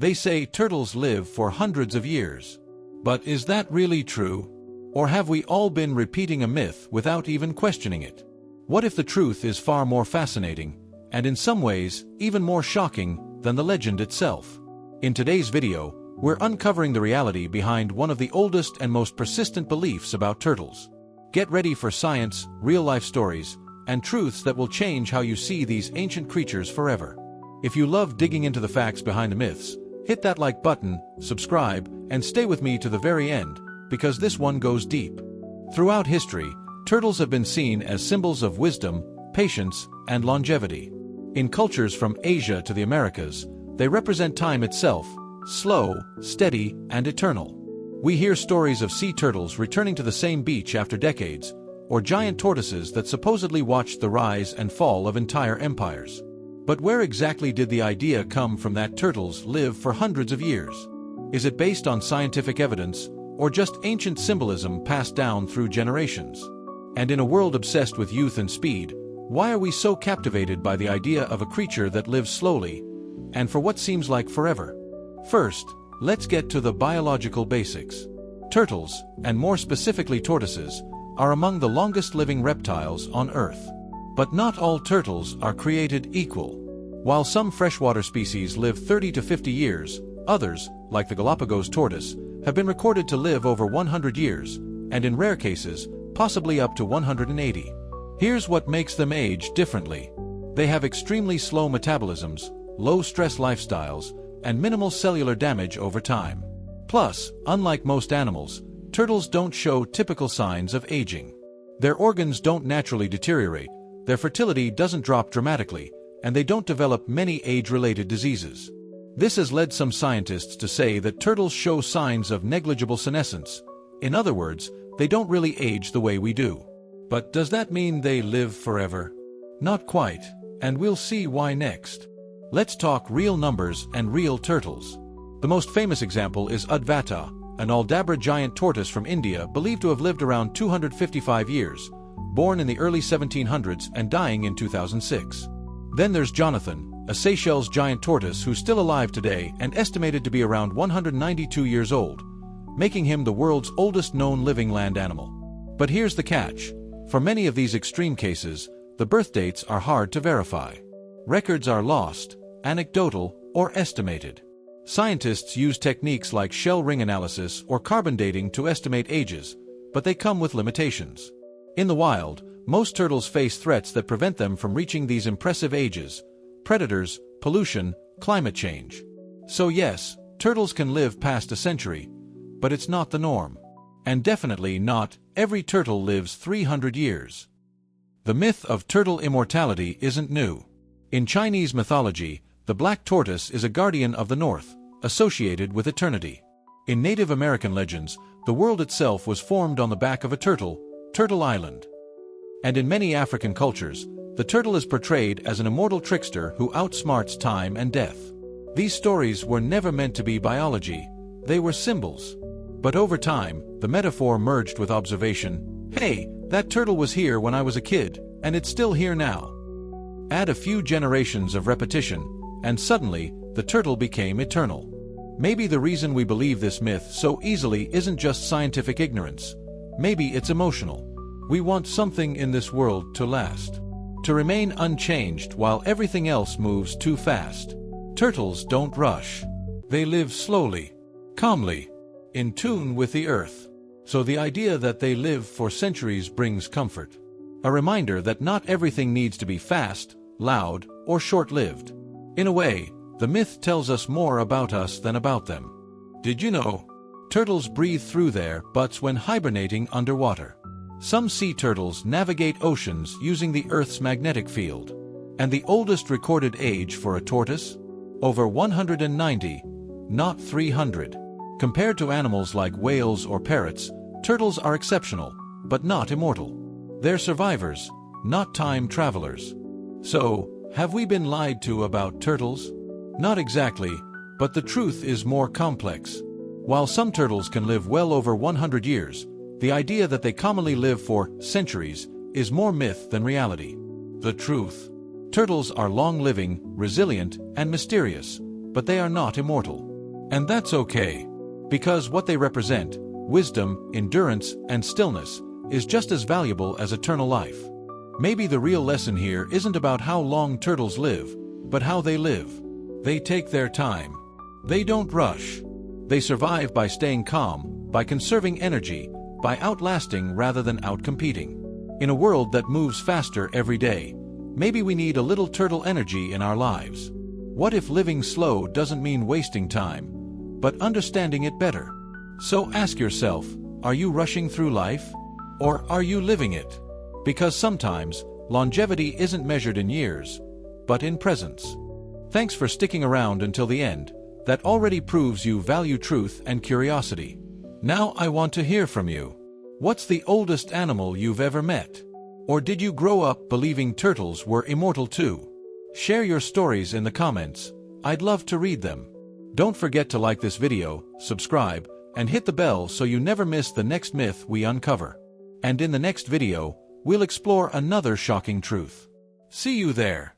They say turtles live for hundreds of years. But is that really true? Or have we all been repeating a myth without even questioning it? What if the truth is far more fascinating, and in some ways, even more shocking than the legend itself? In today's video, we're uncovering the reality behind one of the oldest and most persistent beliefs about turtles. Get ready for science, real-life stories, and truths that will change how you see these ancient creatures forever. If you love digging into the facts behind the myths, hit that like button, subscribe, and stay with me to the very end, because this one goes deep. Throughout history, turtles have been seen as symbols of wisdom, patience, and longevity. In cultures from Asia to the Americas, they represent time itself, slow, steady, and eternal. We hear stories of sea turtles returning to the same beach after decades, or giant tortoises that supposedly watched the rise and fall of entire empires. But where exactly did the idea come from that turtles live for hundreds of years? Is it based on scientific evidence, or just ancient symbolism passed down through generations? And in a world obsessed with youth and speed, why are we so captivated by the idea of a creature that lives slowly, and for what seems like forever? First, let's get to the biological basics. Turtles, and more specifically tortoises, are among the longest-living reptiles on Earth. But not all turtles are created equal. While some freshwater species live 30 to 50 years, others, like the Galapagos tortoise, have been recorded to live over 100 years, and in rare cases, possibly up to 180. Here's what makes them age differently. They have extremely slow metabolisms, low-stress lifestyles, and minimal cellular damage over time. Plus, unlike most animals, turtles don't show typical signs of aging. Their organs don't naturally deteriorate, their fertility doesn't drop dramatically, and they don't develop many age-related diseases. This has led some scientists to say that turtles show signs of negligible senescence. In other words, they don't really age the way we do. But does that mean they live forever? Not quite, and we'll see why next. Let's talk real numbers and real turtles. The most famous example is Udvata, an Aldabra giant tortoise from India believed to have lived around 255 years, born in the early 1700s and dying in 2006. Then there's Jonathan, a Seychelles giant tortoise who's still alive today and estimated to be around 192 years old, making him the world's oldest known living land animal. But here's the catch. For many of these extreme cases, the birth dates are hard to verify. Records are lost, anecdotal, or estimated. Scientists use techniques like shell ring analysis or carbon dating to estimate ages, but they come with limitations. In the wild, most turtles face threats that prevent them from reaching these impressive ages: predators, pollution, climate change. So yes, turtles can live past a century, but it's not the norm. And definitely not every turtle lives 300 years. The myth of turtle immortality isn't new. In Chinese mythology, the black tortoise is a guardian of the north, associated with eternity. In Native American legends, the world itself was formed on the back of a turtle, Turtle Island. And in many African cultures, the turtle is portrayed as an immortal trickster who outsmarts time and death. These stories were never meant to be biology, they were symbols. But over time, the metaphor merged with observation. Hey, that turtle was here when I was a kid, and it's still here now. Add a few generations of repetition, and suddenly, the turtle became eternal. Maybe the reason we believe this myth so easily isn't just scientific ignorance. Maybe it's emotional. We want something in this world to last, to remain unchanged while everything else moves too fast. Turtles don't rush. They live slowly, calmly, in tune with the earth. So the idea that they live for centuries brings comfort. A reminder that not everything needs to be fast, loud, or short-lived. In a way, the myth tells us more about us than about them. Did you know? Turtles breathe through their butts when hibernating underwater. Some sea turtles navigate oceans using the Earth's magnetic field. And the oldest recorded age for a tortoise? Over 190, not 300. Compared to animals like whales or parrots, turtles are exceptional, but not immortal. They're survivors, not time travelers. So, have we been lied to about turtles? Not exactly, but the truth is more complex. While some turtles can live well over 100 years, the idea that they commonly live for centuries is more myth than reality. The truth. Turtles are long-living, resilient, and mysterious, but they are not immortal. And that's okay. Because what they represent, wisdom, endurance, and stillness, is just as valuable as eternal life. Maybe the real lesson here isn't about how long turtles live, but how they live. They take their time. They don't rush. They survive by staying calm, by conserving energy, by outlasting rather than outcompeting. In a world that moves faster every day, maybe we need a little turtle energy in our lives. What if living slow doesn't mean wasting time, but understanding it better? So ask yourself, are you rushing through life? Or are you living it? Because sometimes, longevity isn't measured in years, but in presence. Thanks for sticking around until the end. That already proves you value truth and curiosity. Now I want to hear from you. What's the oldest animal you've ever met? Or did you grow up believing turtles were immortal too? Share your stories in the comments. I'd love to read them. Don't forget to like this video, subscribe, and hit the bell so you never miss the next myth we uncover. And in the next video, we'll explore another shocking truth. See you there.